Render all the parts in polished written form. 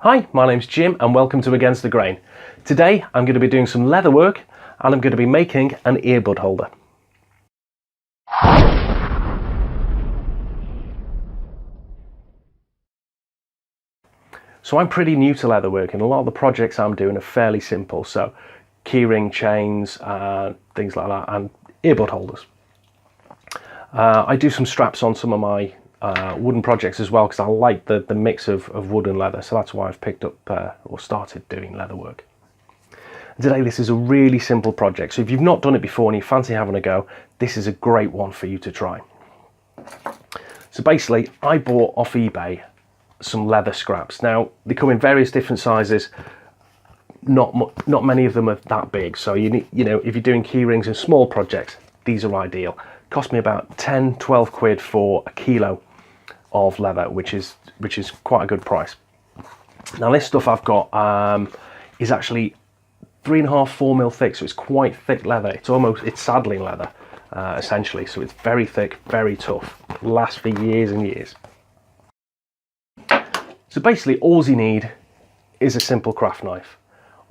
Hi, my name's Jim and welcome to Against the Grain. Today I'm going to be doing some leather work and I'm going to be making an earbud holder. So I'm pretty new to leatherwork and a lot of the projects I'm doing are fairly simple, so keyring chains, things like that, and earbud holders. I do some straps on some of my wooden projects as well because I like the mix of wood and leather, so that's why I've picked up or started doing leather work. Today this is a really simple project, so if you've not done it before and you fancy having a go, this is a great one for you to try. So basically I bought off eBay some leather scraps. Now they come in various different sizes, not many of them are that big, so if you're doing key rings and small projects, these are ideal. Cost me about 10-12 quid for a kilo of leather, which is quite a good price. Now this stuff I've got is actually 3.5-4 mil thick, so it's quite thick leather. It's saddling leather essentially, so it's very thick, very tough, lasts for years and years. So basically all you need is a simple craft knife.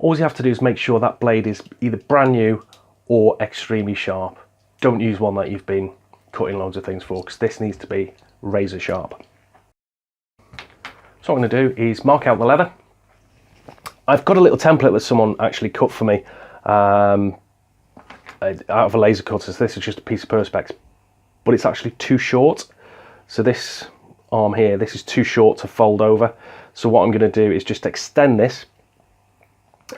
All you have to do is make sure that blade is either brand new or extremely sharp. Don't use one that you've been cutting loads of things for, because this needs to be razor sharp. So what I'm going to do is mark out the leather. I've got a little template that someone actually cut for me out of a laser cutter. So this is just a piece of perspex, but it's actually too short. So this arm here, this is too short to fold over. So what I'm going to do is just extend this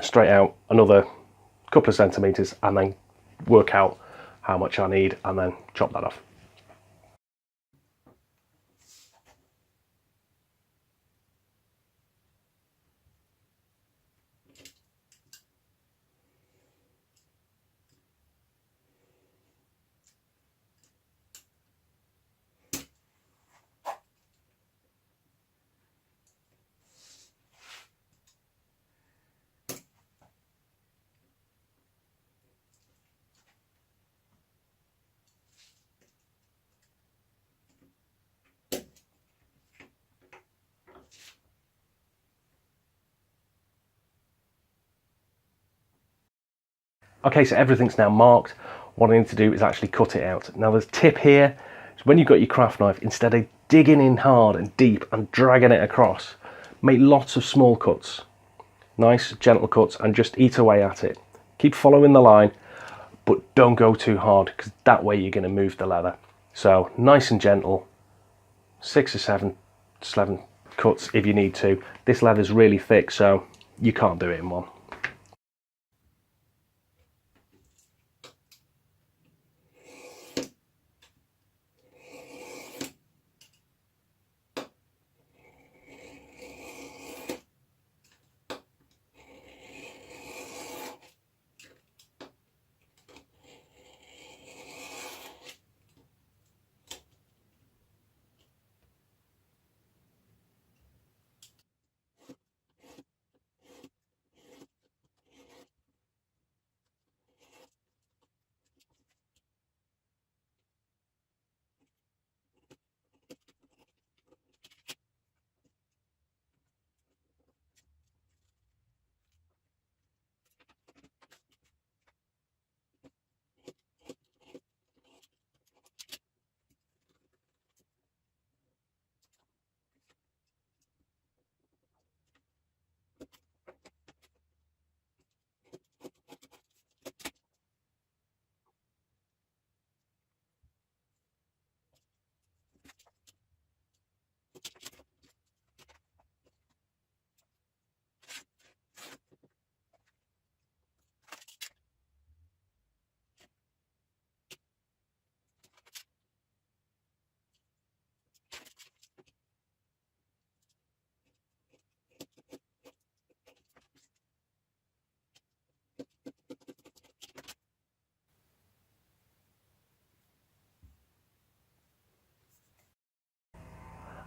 straight out another couple of centimeters and then work out how much I need and then chop that off. Okay, so everything's now marked. What I need to do is actually cut it out. Now there's a tip here. So when you've got your craft knife, instead of digging in hard and deep and dragging it across, make lots of small cuts. Nice, gentle cuts, and just eat away at it. Keep following the line, but don't go too hard, because that way you're going to move the leather. So nice and gentle, 6 or 7 cuts if you need to. This leather's really thick, so you can't do it in one.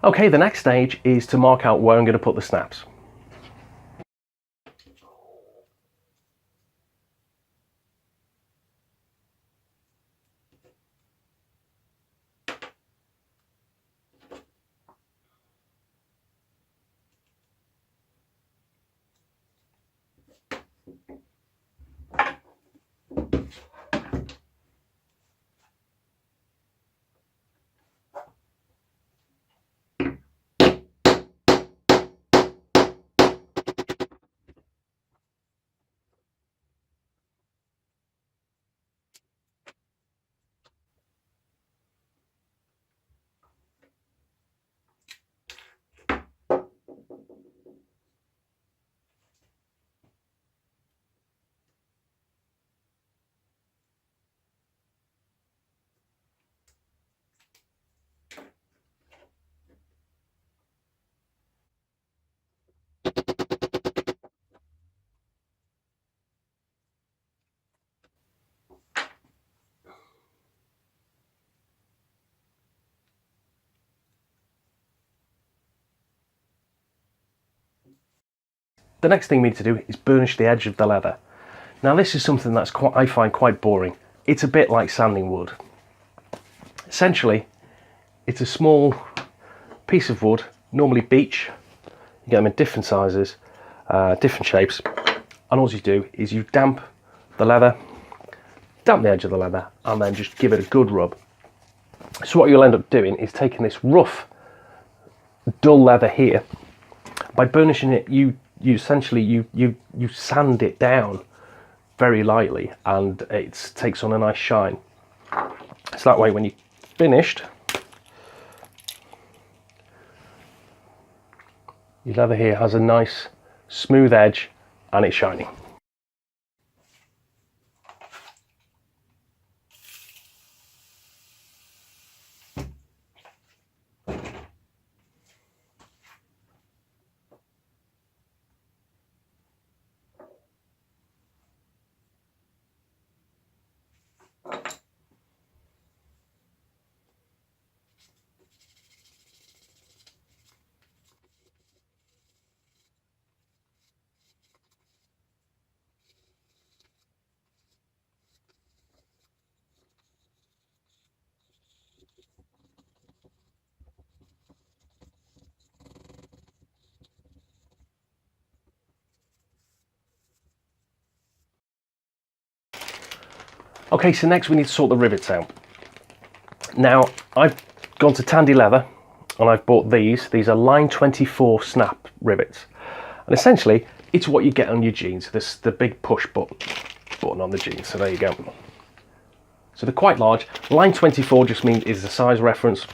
Okay, the next stage is to mark out where I'm going to put the snaps. The next thing we need to do is burnish the edge of the leather. Now this is something that's I find quite boring. It's a bit like sanding wood. Essentially, it's a small piece of wood, normally beech. You get them in different sizes, different shapes, and all you do is you damp the leather, damp the edge of the leather, and then just give it a good rub. So what you'll end up doing is taking this rough, dull leather here. By burnishing it, you essentially sand it down very lightly, and it takes on a nice shine. So that way, when you're finished, your leather here has a nice smooth edge and it's shiny. Okay, so next we need to sort the rivets out. Now, I've gone to Tandy Leather and I've bought these. These are line 24 snap rivets. And essentially, it's what you get on your jeans. This the big push button on the jeans. So there you go. So they're quite large. Line 24 just means is the size reference.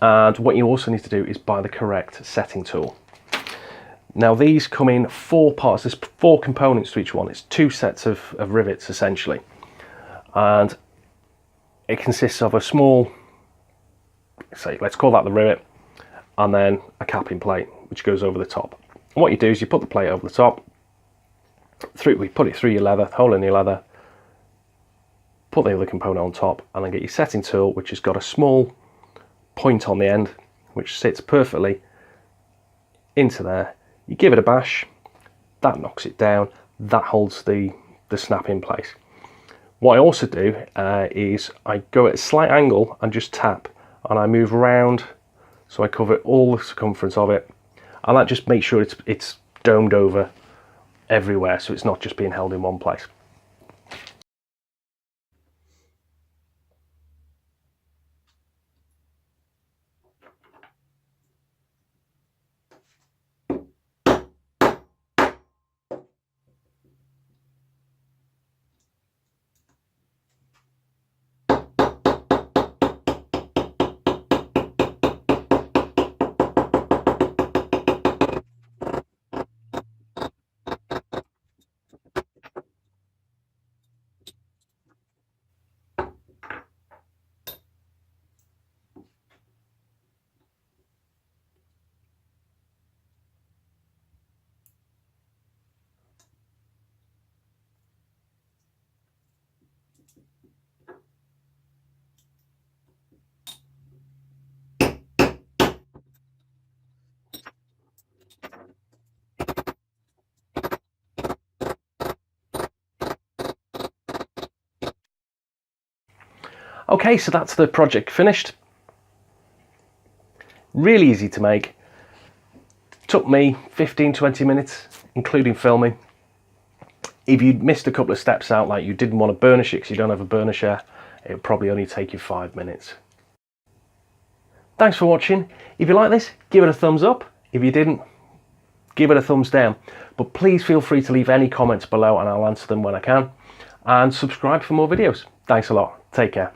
And what you also need to do is buy the correct setting tool. Now these come in 4 parts. There's 4 components to each one. It's 2 sets of rivets essentially. And it consists of a small, say, let's call that the rivet, and then a capping plate which goes over the top. And what you do is you put the plate over the top, we put it through your leather, hole in your leather, put the other component on top, and then get your setting tool, which has got a small point on the end which sits perfectly into there. You give it a bash, that knocks it down, that holds the snap in place. What I also do is I go at a slight angle and just tap, and I move round so I cover all the circumference of it, and that just makes sure it's domed over everywhere, so it's not just being held in one place. Okay, so that's the project finished. Really easy to make. Took me 15-20 minutes, including filming. If you missed a couple of steps out, like you didn't want to burnish it because you don't have a burnisher, it would probably only take you 5 minutes. Thanks for watching. If you like this, give it a thumbs up. If you didn't, give it a thumbs down. But please feel free to leave any comments below and I'll answer them when I can. And subscribe for more videos. Thanks a lot. Take care.